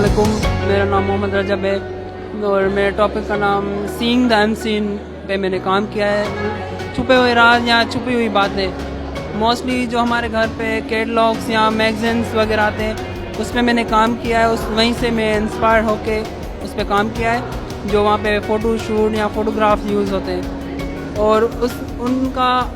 वालेकुम, मेरा नाम मोहम्मद रजब है और मेरे टॉपिक का नाम सीइंग द अनसीन पे मैंने काम किया है। छुपे हुए राज या छुपी हुई बातें, मोस्टली जो हमारे घर पे कैटलॉग्स या मैगजीन्स वगैरह आते हैं उस पर मैंने काम किया है। वहीं से मैं इंस्पायर होके उस पर काम किया है, जो वहाँ पे फ़ोटो शूट या फ़ोटोग्राफ यूज़ होते हैं। और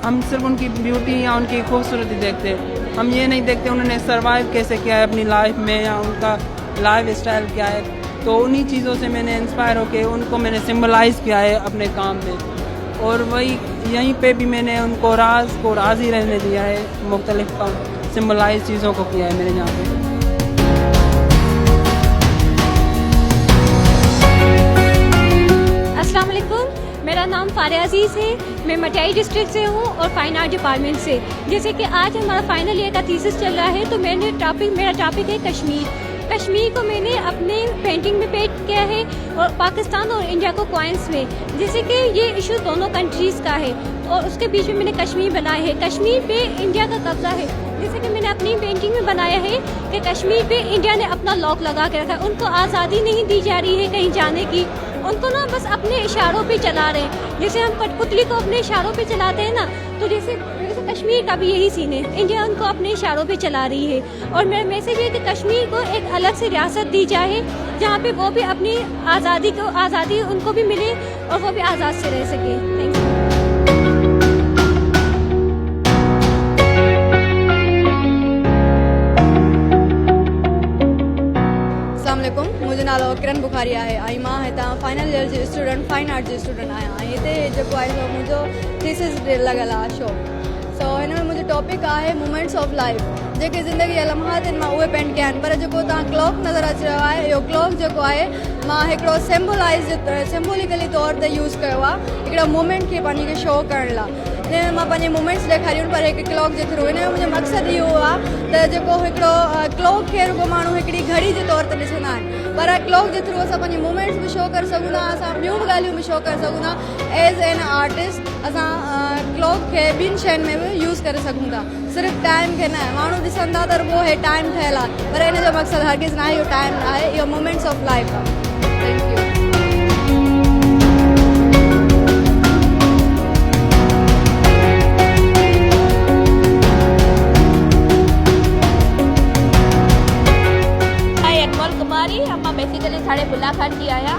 हम सिर्फ उनकी ब्यूटी या उनकी खूबसूरती देखते हैं, हम ये नहीं देखते उन्होंने सर्वाइव कैसे किया है अपनी लाइफ में या उनका लाइफ स्टाइल क्या है। तो उन्हीं चीज़ों से मैंने इंस्पायर होकर उनको मैंने सिंबलाइज़ किया है अपने काम में। और वही यहीं पे भी मैंने उनको राज ही रहने दिया है, मुख्तलिफ सिंबलाइज चीज़ों को किया है मेरे यहाँ पे। अस्सलाम वालेकुम, मेरा नाम फारिया अजीज़ है। मैं मटियाई डिस्ट्रिक्ट से हूँ और फाइन आर्ट डिपार्टमेंट से। जैसे कि आज हमारा फाइनल ईयर का थीसिस चल रहा है, तो मेरा टॉपिक है कश्मीर। कश्मीर को मैंने अपने पेंटिंग में पेंट किया है और पाकिस्तान और इंडिया को कॉइन्स में। जैसे कि ये इशू दोनों कंट्रीज़ का है और उसके बीच में मैंने कश्मीर बनाया है। कश्मीर पे इंडिया का कब्जा है। जैसे कि मैंने अपनी पेंटिंग में बनाया है कि कश्मीर पे इंडिया ने अपना लॉक लगा के रखा है। उनको आज़ादी नहीं दी जा रही है कहीं जाने की, उनको ना बस अपने इशारों पे चला रहे हैं। जैसे हम कठपुतली को अपने इशारों पे चलाते हैं ना, तो जैसे कश्मीर का भी यही सीन है, इंडिया उनको अपने इशारों पे चला रही है। और मेरा मैसेज है कि कश्मीर को एक अलग से रियासत दी जाए, जहाँ पे वो भी अपनी आज़ादी उनको भी मिले और वो भी आज़ाद से रह सके। Thank U. मुझे नालो किरण बुखारिया है। आई मां हितां फाइनल ईयर जो स्टूडेंट फाइन आर्ट जो स्टूडेंट आहियां। हिते जेको आहे सो मुंहिंजो थीसिस लॻल आहे शो। सो हिन में मुंहिंजो टॉपिक आहे मोमेंट्स ऑफ लाइफ, जेके ज़िंदगी जा लम्हात आहिनि मां उहे पेंट कया आहिनि। पर जेको तव्हां क्लॉक नज़र अची रहियो आहे, इहो क्लॉक जेको आहे मां हिकिड़ो सिंबोलिकली तौर ते यूज़ कयो आहे, हिकिड़ो मोमेंट खे पंहिंजे खे शो करण लाइ। हिन मां पंहिंजे मूमेंट्स ॾेखारियूं पर हिकु क्लॉक जे थ्रू। हिन जो मुंहिंजो मक़सदु इहो आहे त जेको हिकिड़ो क्लॉक खे रुगो माण्हू हिकिड़ी घड़ी जे तौर ते ॾिसंदा आहिनि, पर क्लॉक जे थ्रू असां पंहिंजे मूमेंट्स बि शो करे सघूं था, असां ॿियूं बि ॻाल्हियूं बि शो करे सघूं था। एज़ एन आर्टिस्ट असां क्लॉक खे ॿिनि शयुनि में बि यूज़ करे सघूं था, सिर्फ़ु टाइम खे न। माण्हू ॾिसंदा त रुगो हे टाइम ठहियलु आहे, पर हिन जो मक़सदु हरगिज़ न आहे, इहो टाइम न आहे, इहो मोमेंट्स ऑफ लाइफ आहे। Thank U. बेसिकली साढ़े बुलाखान जी आया।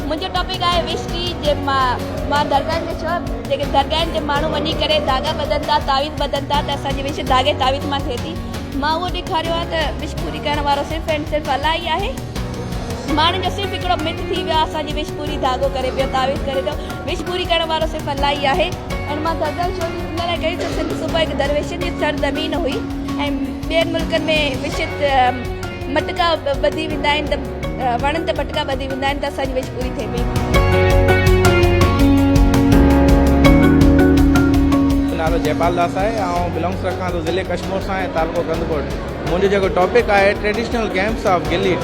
मुझे टॉपिक आहे विश्री जे मां दरगाह में छो जेके दरगाह जे माण्हू वञी करे धागा बदलनि था, तावीज़ बदलनि था, त असांजी विश धागे तावीज़ मां थिए थी। मां उहो ॾेखारियो आहे त विश पूरी करण वारो सिर्फ़ु एंड सिर्फ़ु अल्लाह ई आहे। माण्हुनि जो सिर्फ़ु हिकिड़ो मिथ थी वियो आहे, असांजी विश पूरी धागो करे पियो, तावीज़ करे पियो। विश पूरी करण वारो सिर्फ़ु अल्लाह ई आहे। ऐं मां दरगाह छो इन लाइ कई त सिंध सूबा हिकु दरवेशनि जी सरज़मीन हुई ऐं ॿियनि मुल्कनि में विश मटका ॿधी वेंदा आहिनि, त वणनि ते मटका ॿधी वेंदा आहिनि, त असांजी विश पूरी थिए पई। नालो जयपाल दास आहे ऐं बिलोंग्स रखां थो ज़िले कश्मीर सां ऐं तालुको कंदकोट। मुंहिंजो जेको टॉपिक आहे ट्रेडिशनल गेम्स ऑफ गिली।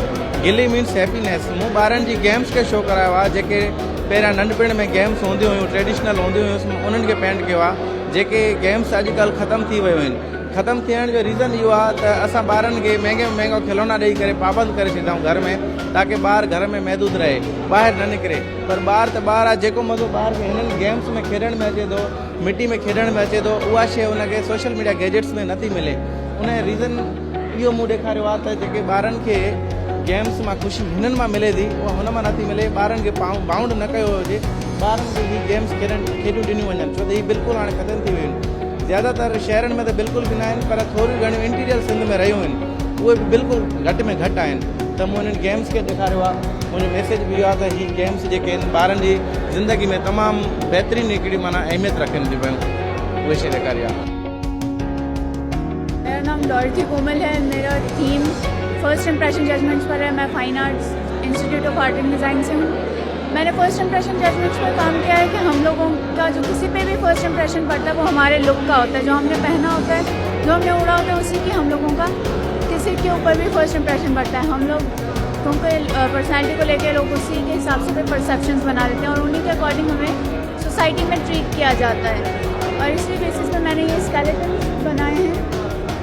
गिली मीन्स हैप्पीनेस। मूं ॿारनि जी गेम्स खे शो करायो आहे, जेके पहिरियां नंढपिण में गेम्स हूंदियूं हुयूं, ट्रेडिशनल हूंदियूं हुयूं, उन्हनि खे पेंट कयो आहे। जेके गेम्स अॼुकल्ह ख़तमु थी वियूं आहिनि, ख़तमु थियण जो रीज़न इहो आहे त असां ॿारनि खे महांगे में महांगा खिलौना ॾेई करे पाबंद करे छॾियूं घर में, ताकी ॿार घर में महदूद रहे, ॿाहिरि न निकिरे। पर ॿार त ॿार आहे, जेको मज़ो ॿार खे हिननि गेम्स में खेॾण में अचे थो, मिटी में खेॾण में अचे थो, उहा शइ हुनखे सोशल मीडिया गैजेट्स में नथी मिले। उन जो रीज़न इहो मूं ॾेखारियो आहे त जेके ॿारनि खे गेम्स मां ख़ुशी हिननि मां मिले थी, उहा हुन मां नथी मिले। ॿारनि खे बाउंड न कयो हुजे, ॿारनि खे हीअ गेम्स खेॾियूं ॾिनियूं वञनि, छो त हीअ बिल्कुलु हाणे ख़तमु थी वियूं आहिनि। ज़्यादातर शहरनि में त बिल्कुलु बि न आहिनि, पर थोरियूं घणियूं इंटीरियर सिंध में रहियूं आहिनि, उहे बि बिल्कुलु घटि में घटि आहिनि। त मूं हिननि गेम्स खे ॾेखारियो आहे। मुंहिंजो मैसेज बि इहो आहे त हीअ गेम्स जेके आहिनि ॿारनि जी ज़िंदगी में तमामु बहितरीनु हिकिड़ी माना अहमियत रखनि थियूं पियूं, उहे शइ ॾेखारी आहे। मेरा नाम डॉरिथी कोमल है। मेरा थीम फर्स्ट इंप्रेशन जजमेंट्स पर है। मैं fine arts institute of art and design से हूँ। मैंने फर्स्ट इंप्रेशन जजमेंट्स पर काम किया है कि हम लोगों का जो किसी पे भी फर्स्ट इंप्रेशन पड़ता है वो हमारे लुक का होता है, जो हमने पहना होता है, जो हमने उड़ा होता है, उसी की हम लोगों का किसी के ऊपर भी फर्स्ट इंप्रेशन पड़ता है। हम लोग क्योंकि पर्सनैलिटी को लेकर लोग उसी के हिसाब से परसेप्शंस बना लेते हैं और उन्हीं के अकॉर्डिंग हमें सोसाइटी में ट्रीट किया जाता है। और इसी बेसिस पे मैंने ये स्केलेटन बनाए हैं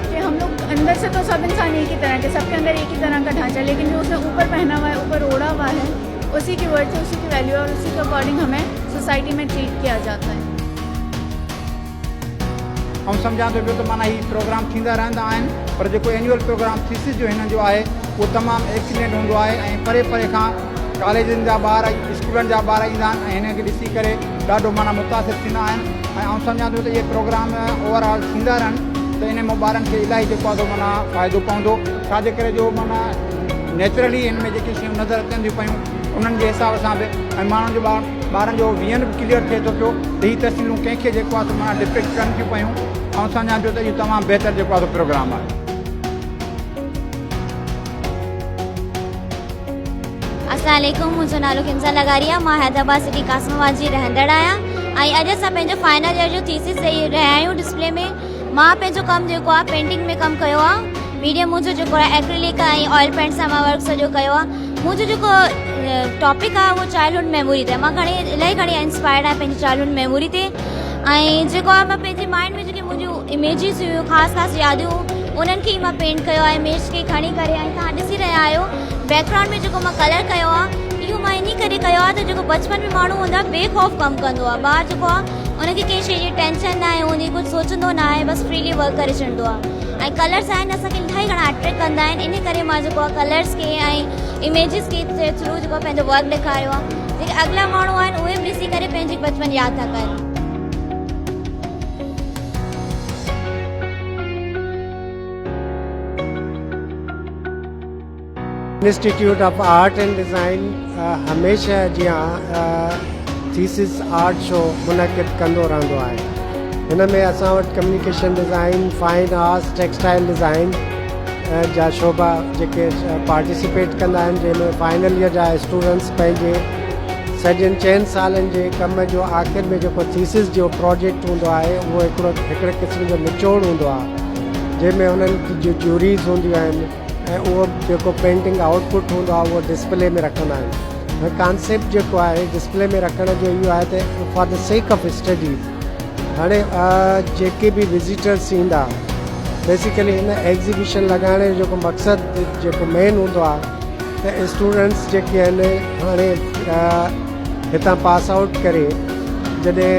कि हम लोग अंदर से तो सब इंसान एक ही तरह के, सबके अंदर एक ही तरह का ढांचा, लेकिन जो उसने ऊपर पहना हुआ है, ऊपर ओढ़ा हुआ है, उसी की वर्थ है, उसी की वैल्यू है और उसी के अकॉर्डिंग हमें सोसाइटी में ट्रीट किया जाता है। ऐं सम्झां थो पियो त माना हीउ प्रोग्राम थींदा रहंदा आहिनि, पर जेको एनुअल प्रोग्राम थीसिस जो हिन जो आहे उहो तमामु एक्सीलेंट हूंदो आहे ऐं परे परे खां कॉलेजनि जा ॿार स्कूलनि जा ॿार ईंदा आहिनि ऐं हिन खे ॾिसी करे ॾाढो माना मुतासिर थींदा आहिनि ऐं आउं सम्झां थो त इहे प्रोग्राम ओवरऑल थींदा रहनि त इन में ॿारनि खे इलाही जेको आहे माना फ़ाइदो पवंदो, छाजे करे जो माना नेचुरली हिन में जेके शयूं नज़र अचनि थियूं पियूं उन्हनि जे हिसाब सां बि ऐं माण्हुनि जो ॿारनि जो विहन बि क्लियर थिए थो पियो त हीअ तस्वीरूं कंहिंखे जेको आहे माना डिपिक्ट कनि थियूं पियूं ऐं सम्झां पियो त इहो तमामु बहितरु जेको आहे प्रोग्राम आहे। अस्सलामुअलैकुम, मुंहिंजो नालो किमसा लगारी आहे। मां हैदराबाद सिटी कासमाबाद जी रहंदड़ आहियां ऐं अॼु असां पंहिंजो फाइनल ईयर जो थीसिस ॾेई रहिया आहियूं डिस्प्ले में। मां पंहिंजो कमु जेको आहे पेंटिंग में कमु कयो आहे। मीडियम मुंहिंजो जेको आहे एक्रिलिक ऐं ऑयल पेंट सां मां वर्क सॼो कयो आहे। मुंहिंजो जेको टॉपिक आहे उहो चाइल्डहुड मेमोरी ते। मां इलाही घणी इंस्पायर्ड आहियां पंहिंजी चाइल्डहुड मेमोरी ते ऐं जेको आहे मां पंहिंजे माइंड में जेके मुंहिंजूं इमेजिस हुयूं, ख़ासि ख़ासि यादियूं, उन्हनि खे ई मां पेंट कयो आहे इमेज खे खणी करे। ऐं तव्हां ॾिसी रहिया आहियो बैकग्राउंड में जेको मां कलर कयो आहे इहो मां इन करे कयो आहे त जेको बचपन में माण्हू हूंदो आहे बेखौफ़ कमु कंदो आहे। ॿार जेको आहे उनखे कंहिं शइ जी टेंशन न आहे हूंदी, कुझु सोचंदो न आहे, बसि फ्रीली वर्क करे छॾींदो आहे। ऐं कलर्स आहिनि असांखे इलाही घणा अट्रैक्ट कंदा आहिनि, इन करे मां जेको आहे कलर्स खे ऐं इमेजिस के थ्रू जेको पंहिंजो वर्क ॾेखारियो आहे। जेके अॻिला माण्हू आहिनि उहे बि ॾिसी करे पंहिंजी बचपन यादि था कनि। Institute of art and design हमेशह जीअं थीसिस आर्ट शो मुनक़िद कंदो रहंदो आहे। हिन में असां वटि communication design, fine arts, textile design जा शोबा जेके पार्टिसिपेट कंदा आहिनि, जंहिंमें फाइनल ईयर जा स्टूडेंट्स पंहिंजे सॼनि 4 सालनि जे कम जो आख़िर में जेको थीसिस जो प्रोजेक्ट हूंदो आहे उहो हिकिड़े क़िस्म जो निचोड़ हूंदो आहे, जंहिंमें उन्हनि जी ज्यूरीज़ हूंदियूं आहिनि ऐं उहो जेको पेंटिंग आउटपुट हूंदो आहे उहो डिस्प्ले में रखंदा आहिनि। ऐं कॉन्सेप्ट जेको आहे डिस्प्ले में रखण जो इहो आहे त for the sake of studies. हाणे जेके बि विज़िटर्स ईंदा बेसिकली हिन एग्ज़िबिशन लॻाइण जो जेको मक़सदु जेको मेन हूंदो आहे त स्टूडेंट्स जेके आहिनि हाणे हितां पास आउट करे जॾहिं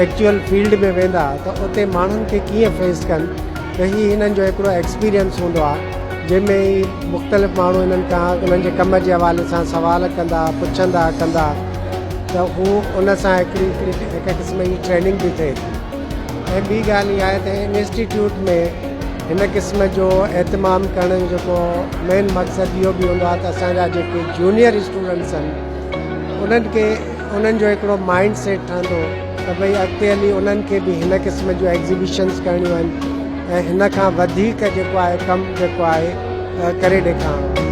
एक्चुअल फील्ड में वेंदा त उते माण्हुनि खे कीअं फेस कनि त हीअ हिननि जो हिकिड़ो एक्सपीरियंस हूंदो आहे, जंहिंमें ई मुख़्तलिफ़ माण्हू हिननि खां उन्हनि जे कम जे हवाले सां सवाल कंदा, पुछंदा कंदा त हू उन सां हिकु क़िस्म जी ट्रेनिंग बि थिए। ऐं ॿी ॻाल्हि इहा आहे त इंस्टीट्यूट में हिन क़िस्म जो एहतमाम करण जो जेको मेन मक़सदु इहो बि हूंदो आहे त असांजा जेके जूनियर स्टूडेंट्स आहिनि उन्हनि जो हिकिड़ो माइंड सेट ठहंदो त भई अॻिते हली उन्हनि खे बि हिन क़िस्म जूं एग्ज़िबिशन्स करणियूं आहिनि ऐं हिन खां वधीक जेको आहे कमु जेको आहे करे ॾेखारणु।